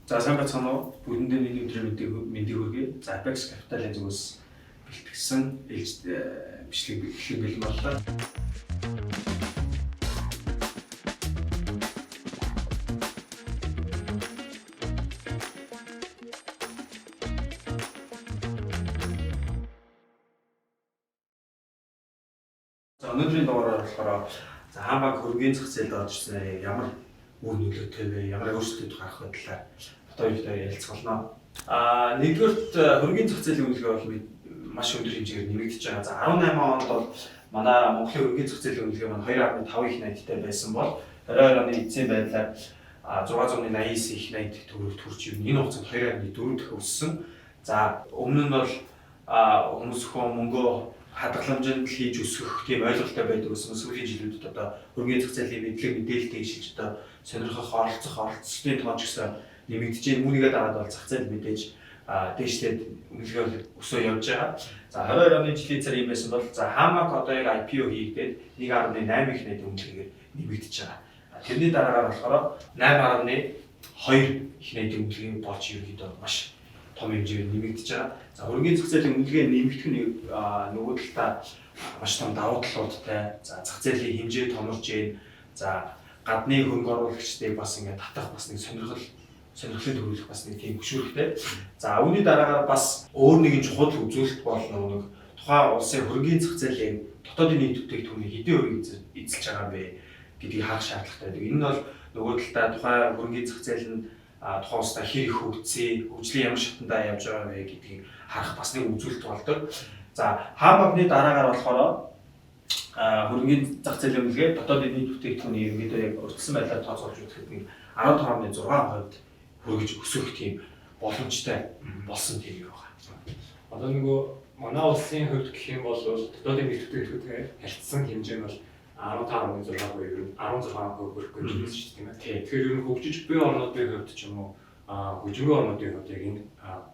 За сайн бацхан уу. Бүгдэндээ миний өдрийн мэндийг хүргэе. За Apex Capital-ын зүгээс бэлтгэсэн бичлэг эхлэх бэлэн боллоо. За өнөөдрийн дугаараар болохоор хаан банк хөрөнгөний зах зээлд орж ирсэн ямар үр нөлөөтэй вэ? Ямар өөрчлөлтүүд гарах вэ талаар бодож ярилцах болно. Нэгдүгээрт хөрөнгөний зах зээлийн үнэлгээ бол маш өндөр хэмжээгээр нэмэгдэж байгаа. За 18 онд бол манай Монголын хөрөнгөний зах зээлийн үнэлгээ маань 2.5 их найдтай байсан бол 22 оны эцсийн байдлаар 689 их найд төгрөгт хүрч ирнэ. Энэ хугацаанд 2.4 дахин өссөн. За өмнө нь бол хүмүүс хөө мөнгөө хадгаламжинд хийж өсгөх тийм ойлголттой байдаг гэсэн сүүлийн жилүүдэд одоо хөрөнгөний зах зээлийн мэдлэг мэдээлэлтэй шилж одоо сонирхох оролцохын тоон ч гэсэн нэмэгдэж байна. Үүнийгээ дараад бол зах зээл мэдээж дээшлээд үнэлгээ өсөө явж байгаа. За 22 оны жилийн цар юм байсан бол за хаан банк одоо яг IPO хийгдээд 1.8 их найдын үнэлгээгээр нэмэгдэж байгаа. Тэрний дараагаар болохоор 8.2 их найдын үнэлгээ болж ерөнхийдөө маш том хэмжээгээр нэмэгдэж байгаа. За хөрөнгөний зах зээлийн үнэлгээ нэмэгдэх нь нөгөө талдаа маш том давуу талуудтай. За зах зээлийн хэмжээ томорж байна. За гадны хөрөнгө оруулагчдыг бас ингээд татах бас нэг сонирхлыг төрүүлэх бас нэг тийм хөшүүрхтэй. За үүний дараагаар бас өөр нэгэн чухал үзүүлэлт бол нэг тухайн улсын хөрөнгөний зах зээлийн дотоодын нийт бүтээгдэхүүний хэдийн өрийг эзэлж байгаа юм бэ гэдгийг харах шаардлагатай байдаг. Энэ нь бол нөгөө талдаа тухайн хөрөнгөний зах зээл нь тухайн улстай хэр их хөгжлийн ямар шатандаа явж байгаа вэ гэдгийг харах бас нэг үзүүлэлт болдог. За хаан банкны дараагаар болохоор хөрөнгөний зах зээлийн үнэлгээ дотоодын нийт бүтээгдэхүүний ерөнхийдөө яг өртсөн байдлаар тооцоолж үзэхэд нэг 15.6% хүргэж өсөх тийм боломжтой болсон тийм юм байна. Одоо нөгөө манай улсын хувьд гэх юм бол дотоодын нийт бүтээгдэхүүнтэй харьцсан хэмжээ нь бол 15.6% буюу 16% хүрэх гэж байна шүү дээ тийм ээ. Тэгэхээр ер нь хөгжиж буй орнуудын хувьд ч юм уу хөгжимгүй орнуудын хувьд яг энэ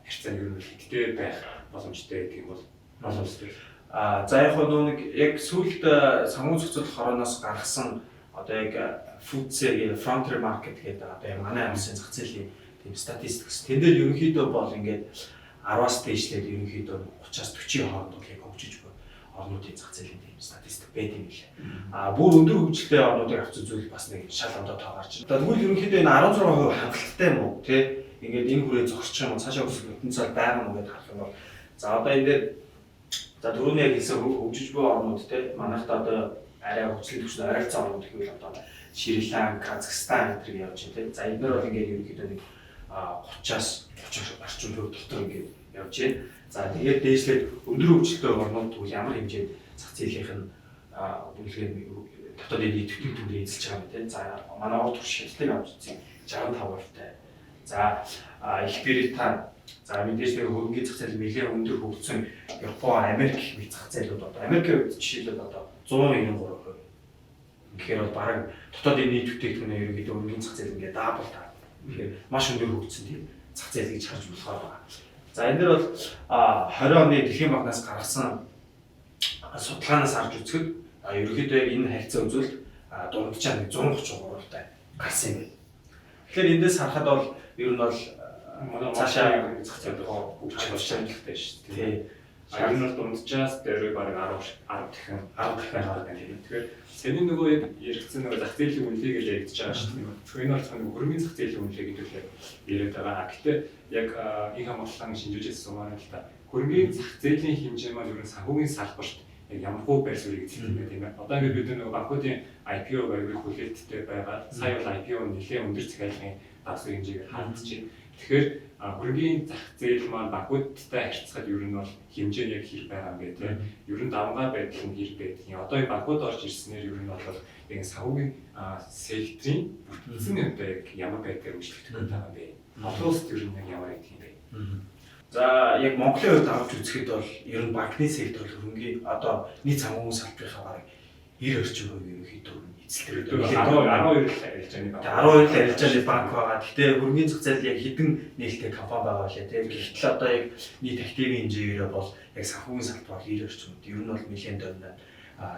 харьцаа нь ер нь хэдтэй байх боломжтой гэдэг юм бол боломжтой. За яг нэг яг сүүлд санхүү зохицуулах хорооноос гаргасан одоо яг FTSE Frontier Market гэдэг одоо яг манай улсын зах зээлийн тийм статистикс. Тэн дээр ерөнхийдөө бол ингээд 10-аас дээшлээд ерөнхийдөө 30-аас 40 хооронд бол яг хөгжиж буй орнуудын зах зээлийн тийм статистик байд юм билээ. Бүр өндөр хөгжилтэй орнуудыг авч үзвэл бас нэг шал ондоо тоо гарч байна. Тэгвэл ерөнхийдөө энэ 16% хангалттай юм уу тий? Ингээд энэ хүрээ зогсчих юм уу? Цаашаа өсөх потенциал байгаа мó гэдээ харах юм бол за одоо энэ дээр за түрүүний яг хэлсэн хөгжиж буй орнууд тий манайхад одоо арай хөгжлийн түвшинд ойролцоо орнууд гэвэл одоо Шри-Ланка, Казахстан энэ явж байна тий. За эдгээр бол ингээд ерөнхийдөө нэг 30-аас 30 орчим төгрөг дотор ингээд явж байна. За тэгээд дээшлээд өндөр хөгжилтэй орнууд тэгвэл ямар хэмжээнд зах зээлийнх нь үнэлгээ дотоодын нийт бүтээгдэхүүнээ эзэлж байгаа юм тий. За манай урд туршилтыг авч үзье 65%-тай. За Их Британи за мэдээж нэг хөрөнгөний зах зээл нэлээд өндөр хөгжсөн Япон, Америк гэх зах зээлүүд одоо Америкийн хувьд жишээлбэл одоо 193%. Тэгэхээр бол бараг дотоодын нийт бүтээгдэхүүнээ ерөнхийдөө хөрөнгөний зах зээл ингээд дабл таа. Тэгэхээр маш өндөр хөгжсөн тийм зах зээл гэж харж болохоор байна. За энэ дээр бол 20 оны Дэлхийн банкнаас гаргасан судалгаанаас харж үзэхэд ерөнхийдөө энэ харьцаа үзвэл дунджаа нэг 133-тай гарсан юм байна. Тэгэхээр эндээс харахад бол ер нь бол манай цаашаа зах зээл хөгжих шаардлагатай шүү дээ. Ер нь бол дунджаас дээр бараг 10 дахин гараад байна. Тэгэхээр сэний нөгөө яг яригдсан нөгөө зах зээлийн үнэлгээ гэж яригдж байгаа шүү дээ. Тэгэхээр энэ бол хөрөнгөний зах зээлийн үнэлгээ гэдэг нь яриад байгаа. Гэхдээ яг их хамгааллын шинжилгээс сумаар л та хөрөнгөний зах зээлийн хэмжээ маань ер нь санхүүгийн салбарт яг ямар хөө байр суурийг эзэлж байна тийм ээ. Одоо ингээд бид нөгөө банкуудын IPO байвал хүлээлттэй байгаа. Сая бол IPO нэлээд өндөр захиалгын давсан хэмжээгээр хаагдаж байна. Тэгэхээр хөрөнгөний зах зээл маань банкудтай харьцахад ер нь бол хэмжээ нь яг хэр байгаа юм бэ тийм. Ер нь давмгай байдал нь хэр байдаг юм. Одоо энэ банкуд орж ирснээр ер нь бол яг санхүүгийн секторын бүтцэн одоо яг ямар байдгаар үйлчлэгдэх гээд байгаа юм бэ? Олон улсад ер нь яг ямар байдаг юм бэ? За яг Монголын хувьд авч үзэхэд бол ер нь банкны сектор хөрөнгөний одоо нийт санхүүгийн салбарынхаа бараг 90% ерөнхийдөө эзэлдэг. 12 арилжааны банк. 12 арилжааны банк байгаа. Гэхдээ хөрөнгөний зах зээл яг хэдэн нээлттэй компани байгаа лээ тийм. Гэхдээ одоо яг нийт активын хэмжээгээр бол яг санхүүгийн салбар 90%. Ер нь бол нэлээд дөрөв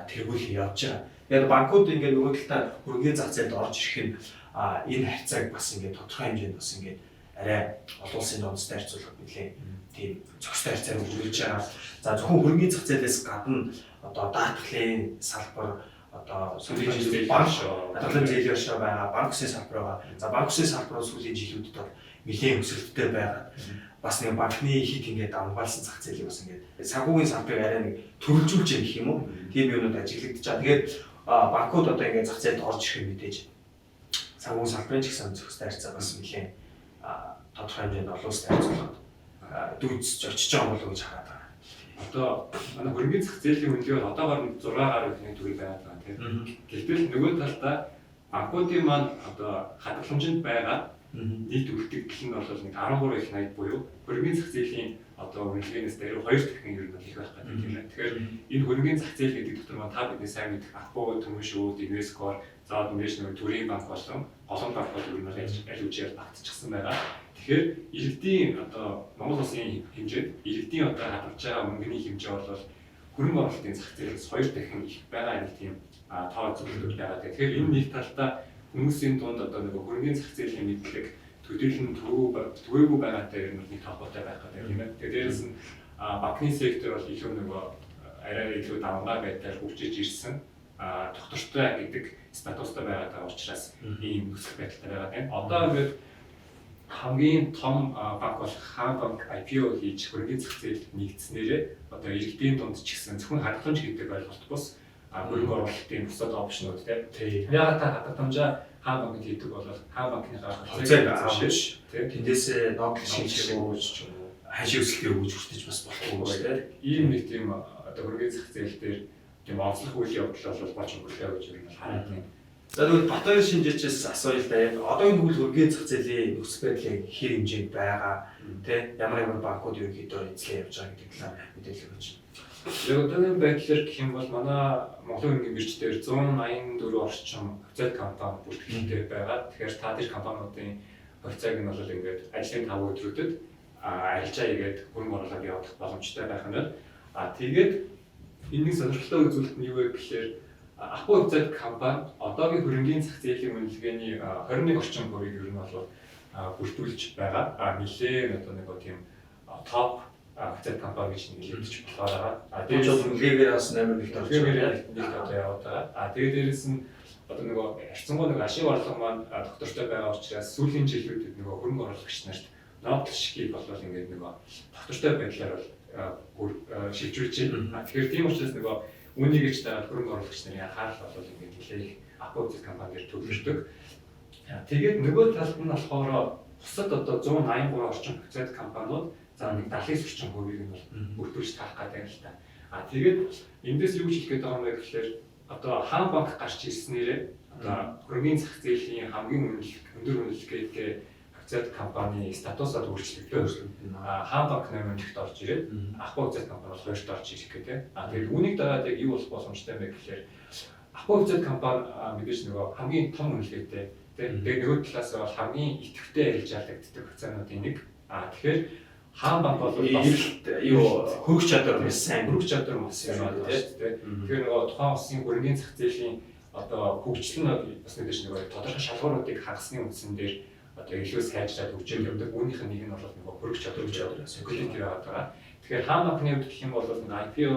тэргүүлэх явж байгаа. Яг банкуд ингээд нөгөө талдаа хөрөнгөний зах зээлд орж ирэх нь энэ харьцааг бас ингээд тодорхой хэмжээнд бас ингээд арай олон улсын дундастай харьцуулахад нэлээд тийм зохистой харьцааг үргэлж байгаа. За зөвхөн хөрөнгөний зах зээлээс гадна одоо даатгалын салбар одоо сүүлийн жилээр даатгалын зээл өршөө байгаа, банк үсгийн салбар байгаа. За банк үсгийн салбар сүүлийн жилүүдэд бол нэлээд өсөлттэй байгаа. Бас нэг банкны хит ингээд амгаалсан зах зээлийг бас ингээд санхүүгийн салбарыг арай нэг төрөлжүүлж гэх юм уу? Тийм юмнууд ажиглагдаж байгаа. Тэгээд банкуд одоо ингээд зах зээлд орж ирэх мэдээж санхүүгийн салбарын ч гэсэн зохистой харьцаа бас нэлээд тодорхой хэмжээнд олон улстай харьцуулахад дүүцж очиж байгаа болов уу гэж хараад байгаа. Одоо манай хөрөнгөний зах зээлийн үнэлгээ бол одоогоор 6 гаруй ихний төгрөг байгаад байгаа тийм. Гэвч нөгөө талдаа банкуудын маань одоо хадгаламжинд байгаа нийт үлдэгдэл нь бол нэг 13 их 80 буюу хөрөнгөний зах зээлийн одоо үнэлгээнээс дээр 2 дахин ер нь их байх гэдэг юм байна. Тэгэхээр энэ хөрөнгөний зах зээл гэдэг дотор маань та бидний сайн мэдэх Апо, Төмөшүүд, Инвескор, заад мэж нэг төрийн банк болон голомт банк бол ер нь аль үжигээр багтчихсан байгаа. Тэгэхээр иргэдийн одоо Монгол улсын хэмжээнд иргэдийн одоо хадгалж байгаа мөнгөний хэмжээ бол хөрөнгө оруулалтын зах зээлээс 2 дахин их байгаа нэг тийм тоо зөвлөлт байгаа. Тэгэхээр энэ нэг талдаа хүмүүсийн дунд одоо нэг хөрөнгөний зах зээлийн мэдлэг төдийлөн төвөөгүй байгаатай ер нь нэг толгойтой байх гэдэг юм байна. Тэгээд дээрэс нь банкны сектор бол илүү нөгөө арай илүү давмгай байдлаар хөгжиж ирсэн доктортой гэдэг статустай байгаа учраас ийм нөхцөл байдалтай байгаа тийм. Одоо ингээд хамгийн том банк бол Хаан банк IPO хийж хөрөнгөний зах зээл нэгдснээрээ одоо иргэдийн дунд ч гэсэн зөвхөн хадгаламж гэдэг ойлголт бус хөрөнгө оруулалтын бусад опшнууд тийм. Яагаад та хадгаламжаа Хаан банкнд хийдэг бол Хаан банкныхаа хөлцөөг авч тийм. Тэндээс нотлох шинжилгээ өгч ч юм уу хашиг өсөлтөө өгж хүртэж бас болохгүй тийм. Ийм нэг тийм одоо хөрөнгөний зах зээл дээр тийм онцлог үйл явдал бол болж өнгөрлөө гэж юм хараад байна. За тэгвэл Батбаяр шинжээчээс асууя л да. Яг одоогийн тэгвэл хөрөнгөний зах зээлийн нөхцөл байдлыг хэр хэмжээнд байгаа тий ямар банкуд ерөнхийдөө эзлээ явж байгаа гэдэг талаар мэдээлэл өгч. Яг одоогийн байдлаар гэх юм бол манай Монголын хөрөнгөний бирж дээр 184 орчим акцент компани бүртгэлтэй байгаа. Тэгэхээр та тэр компаниудын хувьцааг нь бол ингээд ажлын 5 өдрүүдэд арилжаа хийгээд хөрөнгө оруулалт явуулах боломжтой байх нь. Тэгээд энэний сонирхолтой үзүүлэлт нь юу вэ гэхээр Апо хувьцаат компани одоогийн хөрөнгөний зах зээлийн үнэлгээний 21 орчим хувийг ер нь бол бүртгүүлж байгаа. Нэлээд одоо нэг тийм топ хувьцаат компани гэж нэрлэгдэж болохоор байгаа. Тэгээд үнэлгээгээр бас 8 нэгт орж байгаа. Одоо яваад байгаа. Тэгээд дээрэс нь одоо нөгөө харьцангуй нэг ашиг орлого маань доктортой байгаа учраас сүүлийн жилүүдэд нөгөө хөрөнгө оруулагч нарт нотлох шигийг бол ингээд нөгөө доктортой байдлаар бол шилжүүлж байна. Тэгэхээр тийм учраас нөгөө үүнийг ч дагаад хөрөнгө оруулагч нарын анхаарал бол ингээд нэлээх Апо хувьцаат компаниэр төвлөрдөг. Тэгээд нөгөө талд нь болохоор бусад одоо 183 орчим хувьцаат компаниуд за нэг 70 орчим хувийг нь бол бүртгүүлж таах гэдэг юм л та. Тэгээд эндээс юу гэж хэлэх гээд байгаа юм бэ гэхээр одоо Хаан банк гарч ирснээрээ одоо хөрөнгөний зах зээлийн хамгийн өндөр үнэлгээтэй хувьцаат компани статусад өөрчлөгдөв. Хаан банк 8-т орж ирээд Апо хувьцаат компани бол 2-т орж ирэх гэдэг. Тэгээд үүнийг дагаад яг юу болох боломжтой бэ гэхээр Апо хувьцаат компани мэдээж нөгөө хамгийн том үнэлгээтэй тэгээд нөгөө талаас бол хамгийн идэвхтэй арилж ялагддаг хувьцаануудын нэг. Тэгэхээр Хаан банк бол юу хөрөх чадвар бас сайн хөрөх чадвар маш сайн байна тийм. Тэгэхээр нөгөө тухайн улсын хөрөнгөний зах зээлийн одоо хөгжил нь бас мэдээж нөгөө тодорхой шалгууруудыг хагасны үндсэн дээр одоо илүү сайжраад хөгжиж явдаг. Үүнийх нь нэг нь бол нөгөө хөрөх чадвар секьюрити байгаа. Тэгэхээр Хаан банкны хувьд гэх юм бол IPO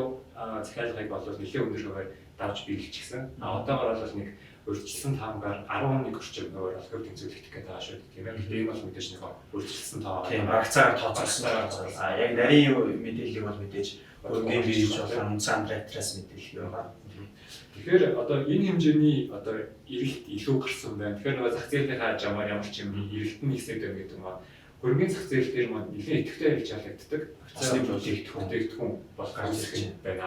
захиалгыг бол нэлээд өндөр хуваар давж биелчихсэн. Одоогоор бол нэг өөрчлөлтсөн таамгаар 11 орчим хуваар бол хөв тэнцвэрлэгдэх гэдэг байгаа шүү дээ. Тийм ээ. Тэгэхээр энэ бол мэдээж нэг өөрчлөлтсөн тоо. Тийм багцаар тооцоолсон. Яг нарийн мэдээллийг бол мэдээж хөрөнгөний бирж болон үнцэн ретрэс мэдээлэл байгаа. Тэгэхээр одоо энэ хэмжээний одоо эрэлт илүү гарсан байна. Тэгэхээр нөгөө зах зээлийнхаа жамаар ямар ч юм эрэлт нь ихсээд байна гэдэг нь хөрөнгөний зах зээл дээр маань нэлээд идэвхтэй ажиллаж ялагддаг. Хувьцааны бүтээгдэхүүн бол гарч ирэх юм байна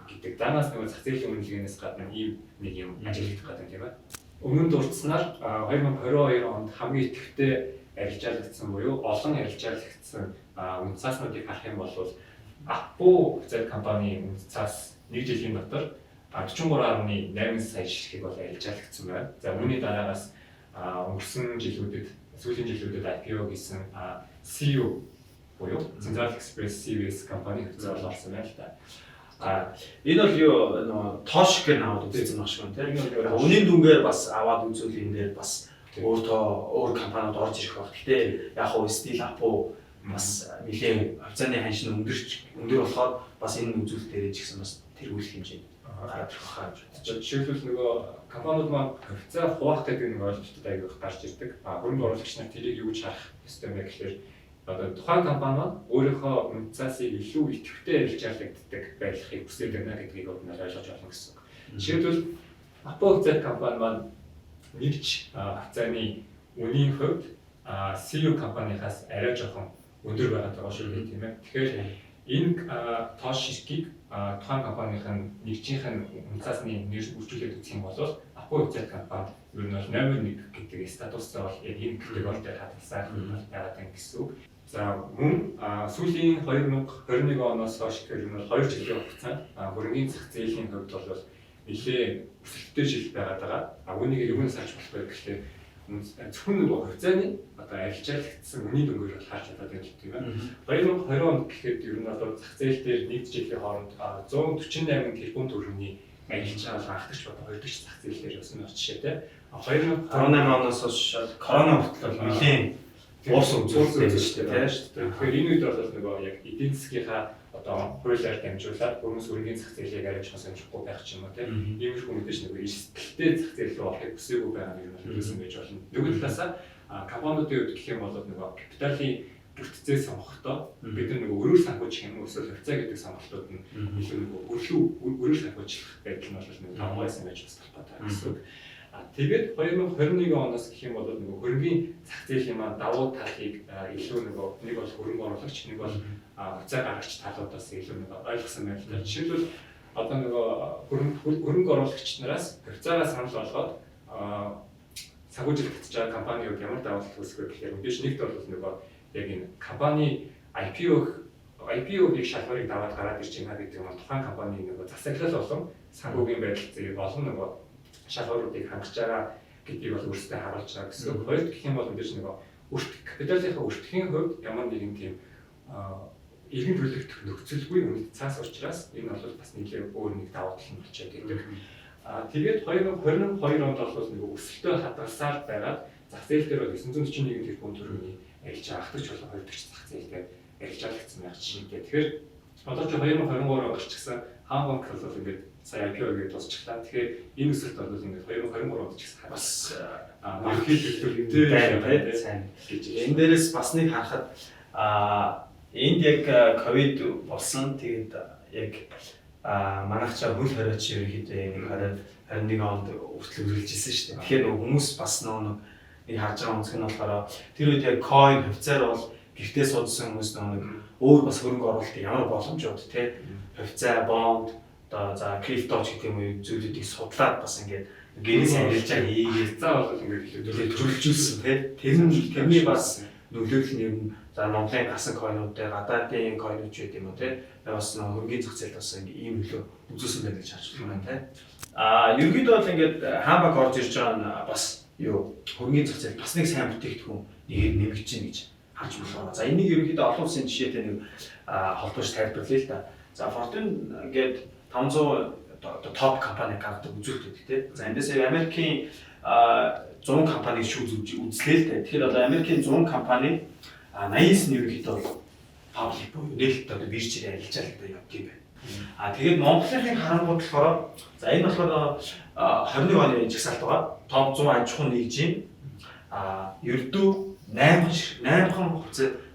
гэдэг. Данаас нөгөө зах зээлийн үнэлгээнээс гадна ийм нэг юм ажиллах гэдэг тийм ээ. Өмнө нь дурдсанаар 2022 онд хамгийн идэвхтэй ажиллаж ялагдсан буюу олон ажиллаж ялагдсан үнцааснуудыг харах юм бол Апо хувьцаат компани үнцаас 1 жилийн дотор 43.8 сая ширхэг бол ажиллаж ялагдсан байна. За үүний дараагаас өнгөрсөн жилүүдэд сүүлийн жилүүдэд IPO гэсэн CU буюу Central Express CVS компани хувьцаа бол орсон байна л да. Энэ бол юу тоош гэн аваад үзсэн баг шиг байна тийм. Үнийн дүнгээр бас аваад үзүүл энэ дээр бас өөр компаниуд орж ирэх баг. Гэтэ яг хуу стил апу бас нэлээд хавцааны ханшин өндөр болохоор бас энэ үзүүлэлт дээр ч гэсэн бас тэргүүлэх хэмжээнд гараад ирэх хаа гэж бодож. Жишээлбэл нөгөө компаниуд маань хавцаа хуваах гэдэг нэг ойлголтод аяг их гарч ирдэг. Хөрөнгө оруулагч нар тэрийг юу гэж харах ёстой юм бэ гэхээр одоо тухайн компани маань өөрийнхөө үнцаасыг илүү идэвхтэй арилжаалагддаг байхыг хүсэж байна гэдгийг бид нар ойлгож олно гэсэн. Жишээлбэл Apple Z компани маань нэгж хавцааны үнийн хувьд CEO компанихаас арай жоохон өндөр байгаа шүү дээ тийм ээ. Тэгэхээр энэ тоош ширхгийг тухайн компанийх нь нэгжийнх нь үнцаасны нэр үржүүлээд үзэх юм бол Apple Z компани ер нь бол номер 1 гэдэг статустай бол яг энэ категорид хадгалсан байгаад байна гэсэн үг. За мөн сүүлийн 2021 оноос хойш гэх юм бол 2 жилийн хугацаанд хөрөнгөний зах зээлийн хувьд бол нэлээд өсөлттэй жил байгаад байгаа. Үүнийг юунаас харж болох вэ гэхээр зөвхөн нөгөө хавцааны одоо арилжаалагдсан үнийн дөнгөөр бол харж чадаад байна тийм ээ. 2020 онд гэхэд ер нь одоо зах зээл дээр нэг жилийн хооронд 148 тэрбум төгрөгийн арилжаал анхдагч одоо хоёрдогч зах зээл дээр өснө жишээтэй. 2018 оноос хойш корона хүртэл нэлийн уурсан үзүүлэлт байсан шүү дээ. Тэгэхээр энэ үед бол нөгөө яг эдийн засгийнхаа одоо хуулиар дамжуулаад хүмүүс өргөний зах зээлийг арай ч сонирхгүй байх ч юм уу тийм. Иймэрхүү мэдээж нөгөө эрсдэлтэй зах зээл рүү орохыг хүсээгүй байгаа юм бол юусэн байж болно. Нөгөө талаасаа компаниудын хувьд гэх юм бол нөгөө капиталын бүтцээ сонгохдоо бид нөгөө өрөөр санхүүж юм эсвэл хавцаа гэдэг сонголтууд нь илүү нөгөө өрөөр санхүүжлах байдал нь бол нөгөө тавгайсан байж бас талбайтай гэсэн. Тэгээд 2021 оноос гэх юм бол нөгөө хөрөнгөний зах зээлийн маань давуу талыг илүү нөгөө нэг бол хөрөнгө оруулагч, нэг бол хавцаа гаргагч талуудаас илүү нөгөө ойлгосон байна л да. Жишээлбэл одоо нөгөө хөрөнгө оруулагч нараас хавцаагаа санал болгоод санхүүжилт хийж байгаа компаниуд ямар давуу тал үүсгэх гэхээр мэдээж нэгт бол нөгөө яг энэ компани IPO-гийн шалгуурыг даваад гараад ирж байгаа гэдэг нь тухайн компани нөгөө засаглал болон санхүүгийн байдал зэрэг олон нөгөө шалгууруудыг хангаж байгаа гэдгийг бол өөрсдөө харуулж байгаа гэсэн. Хоёрд гэх юм бол мэдээж нөгөө капиталынхаа өртөхийн хувьд ямар нэгэн тийм иргэн төлөвлөлт нөхцөлгүй үнэт цаас учраас энэ бол бас нэлээд өөр нэг давуу тал нь болчиход байдаг. Тэгээд 2022 онд бол нэг өсөлтөө хадгалсаар байгаад зах зээл дээр бол 941 тэрбум төгрөгийн арилжаа ахтарч болон хоёрдогч зах зээлтэй арилжаалагдсан байх жишээтэй. Тэгэхээр одоо ч 2023 онд гарчихсан хаан банк бол ингээд сая IPO гэдэг дуусчихлаа. Тэгэхээр энэ өсөлт бол ингээд 2023 онд ч гэсэн бас маркет төлөвлөлттэй байна сайн гэж. Энэ дээрээс бас нэг харахад энд яг ковид болсон. Тэгээд яг манайхчаа хөл хориоч ерөнхийдөө нэг 21 онд хүртэл үргэлжилсэн шүү дээ. Тэгэхээр хүмүүс бас нэг харж байгаа үнцг нь болохоор тэр үед яг coin хавцаар бол гэртээ суудсан хүмүүс нэг өөр бас хөрөнгө оруулалтын ямар боломжууд тий хавцаа, бонд, одоо за крипто ч гэх юм уу зүйлүүдийг судлаад бас ингээд гэрээс арилжаа хийгээд цаа бол ингээд төлөвлөжүүлсэн тий тэрний бас нөлөөлөл нь юм за Монголын гасан койнууд дээр гадаадын койнууд ч гэдэм үү тий бас хөрөнгөний зах зээлд бас ингээд ийм нөлөө үзүүлсэн байдаг гэж харж байна тий ерөнхийдөө бол ингээд хаанбаг орж ирж байгаа нь бас юу хөрөнгөний зах зээл бас нэг сайн бүтээгдэхүүн нэгээр нэмэгдэж байна гэж харж байна. За энийг ерөнхийдөө олон улсын жишээтэй нэг холбооч тайлбарлая л да. За Fortune ингээд 500 топ компани гаргадаг үзүүлэлт байдаг тийм. За эндээс Америкийн 100 компаниг шүүж үзлээ л дээ. Тэгэхээр одоо Америкийн 100 компани 80-аас нь ерөнхийдөө паблик буюу нээлттэй одоо биржээр арилжаалагдаад явдаг юм байна. Тэгээд Монголын харангууд болохоор за энэ болохоор 21 оны жагсаалт байгаа. Топ 100 аж ахуйн нэгжийн ердөө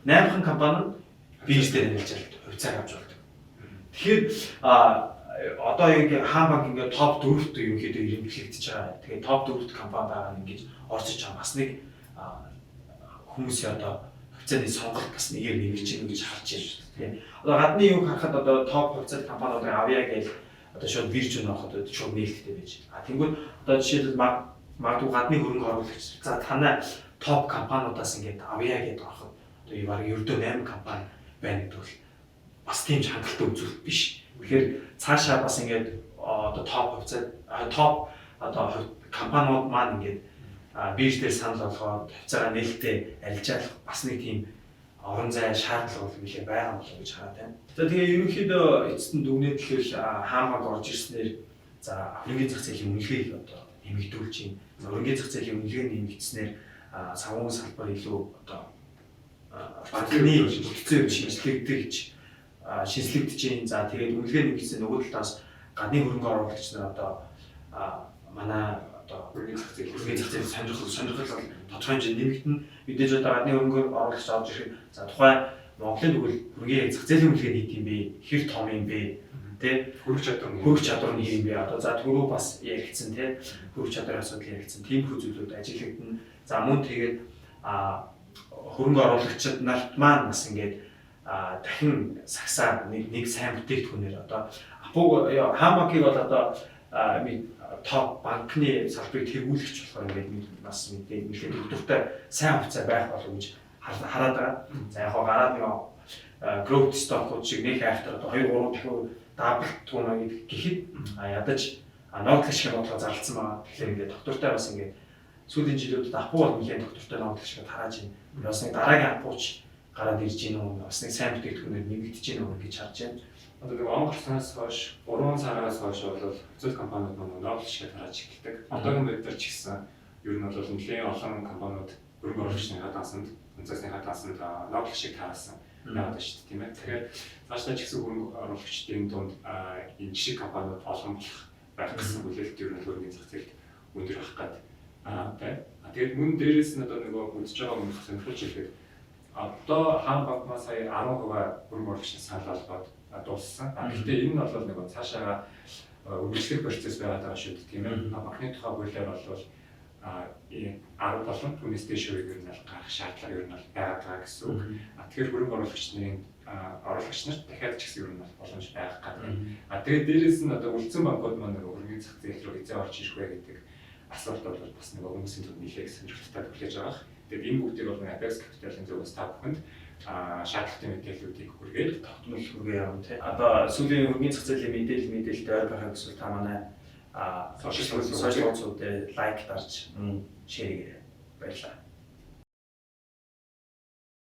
8хан компани биржээр арилжаалдаг, хувьцааг авч болдог. Тэгэхээр одоо яг хаан банк ингээд топ 4-т ерөнхийдөө ирэмблэгдэж байгаа. Тэгээд топ 4-т компани байгаа нь ингэж орж иж байгаа. Бас нэг хүмүүсийн одоо хувьцааны сонголт бас нэгээр нэмэгдэж байна гэж харж байна шүү дээ. Одоо гадны юг харахад одоо топ хувьцаат компаниудыг авъя гэж одоо шууд бирж рүү ороход шууд нээлттэй байж. Тэнгүүд одоо жишээлбэл магадгүй гадны хөрөнгө оруулагч за танай топ компаниудаас ингээд авъя гэж ороход одоо баг ердөө 8 компани байна гэдэг бол бас тийм ч хангалттай үзүүлэлт биш. Тэгэхээр цаашаа бас ингээд одоо топ хувьцаат топ одоо компаниуд маань ингээд бирж дээр санал болгоод хувьцаагаа нээлттэй арилжаалах бас нэг тийм орон зай шаардлага бол нэлээд байгаа болов гэж хараад байна. За тэгээ ерөнхийдөө эцэст нь дүгнээд хэлэх хаан банк орж ирснээр за хөрөнгөний зах зээлийн үнэлгээг одоо нэмэгдүүлж байна. За өргөний зах зээлийн үнэлгээ нэмэгдснээр санхүүгийн салбар илүү одоо банкны бүтцийн шинжилэгдэж шинжлэгдэж байна. За тэгээд үнэлгээ нэмэгдсэн нөгөө талаас гадны хөрөнгө оруулагч нар одоо манай одоо өргөний зах зээлийн сонирхол тодорхой хэмжээнд нэмэгдэнэ. Мэдээж одоо гадны хөрөнгө оруулагч авч ирэх за тухайн Монголын тэгвэл хөрөнгөний зах зээлийн үнэлгээ нийт юм бэ? Хэр том юм бэ? Тэ хөрөх чадвар нь юм бэ? Одоо за түрүү бас яригдсан тэ хөрөх чадрын асуудал яригдсан. Тиймэрхүү зүйлүүд ажиглагдана. За мөн тэгээд хөрөнгө оруулагчид нарт маань бас ингээд дахин сагсаад нэг сайн бүтээгдэхүүнээр одоо хаан банкыг бол одоо топ банкны салбарыг тэргүүлэгч болохоор ингээд бас нэлээд өдөртэй сайн хувьцаа байх болов гэж хараад байгаа. За яг гараад нэг growth stock-ууд шиг нэг хайхтар одоо 2-3 дахин даблтгуна гэхэд ядаж ноогдох шиг бодлого зарлцсан байгаа. Тэгэхээр ингээд доктортай бас ингээд сүүлийн жилүүдэд апуу бол нэлээд доктортой ноогдох шиг тарааж байна. Бас нэг дараагийн апууч гараад ирж гин үү? Бас нэг сайн бүтээгдэхүүнээр нэмэгдэж гин үү гэж харж байна. Одоо нэг он гарснаас хойш 3 сараас хойш бол хэцүү компаниуд маань ноогдох шиг тарааж эхэлдэг. Одоогийн байдлаар ч гэсэн ер нь бол нэлээд олон компаниуд хөрөнгө оруулагчны хадгалсанд, үнцэсний хадгалсанд ноогдох шиг тараасан. Яагаад шүү дээ тийм ээ. Тэгэхээр цаашдаа ч гэсэн хөрөнгө оруулагчдын дунд энэ шиг компаниуд олон болох байх гэсэн хүлээлт ер нь хөрөнгөний зах зээлд өндөр байх гэдэг байна. Тэгээд мөн дээрээс нь одоо нөгөө үзэж байгаа хүмүүс сонирхолж ирэхэд одоо хаан банкнаас сая 10% хөрөнгө оруулагчны санал олгоод дууссан. Гэхдээ энэ нь бол нөгөө цаашаа үргэлжлэх процесс байгаад байгаа шүү дээ тийм ээ. Банкны тухай хуулиар бол 10 болон түүнээс дээш үеийг ер нь гаргах шаардлага ер нь байгаад байгаа гэсэн үг. Тэгэхээр хөрөнгө оруулагч нарт дахиад ч гэсэн ер нь боломж байх гэдэг. Тэгээд дээрээс нь одоо үлдсэн банкуд маань хөрөнгөний зах зээл рүү эзээ орж ирэх вэ гэдэг асуулт бол бас нэг хүмүүсийн төв нэлээд сонирхолтой хүлээж байгаа. Тэгээд энэ бүгдийг бол Apex Capital-ын зөвөөс та бүхэнд шаардлагатай мэдээллүүдийг хүргээд тогтмол хүргэж явна тийм. Одоо сүүлийн хөрөнгөний зах зээлийн мэдээлэлтэй ойр байхад эсвэл та манай сошиал хуудасуудыг лайк дарж шеэр хийгээрэй. Баярлалаа.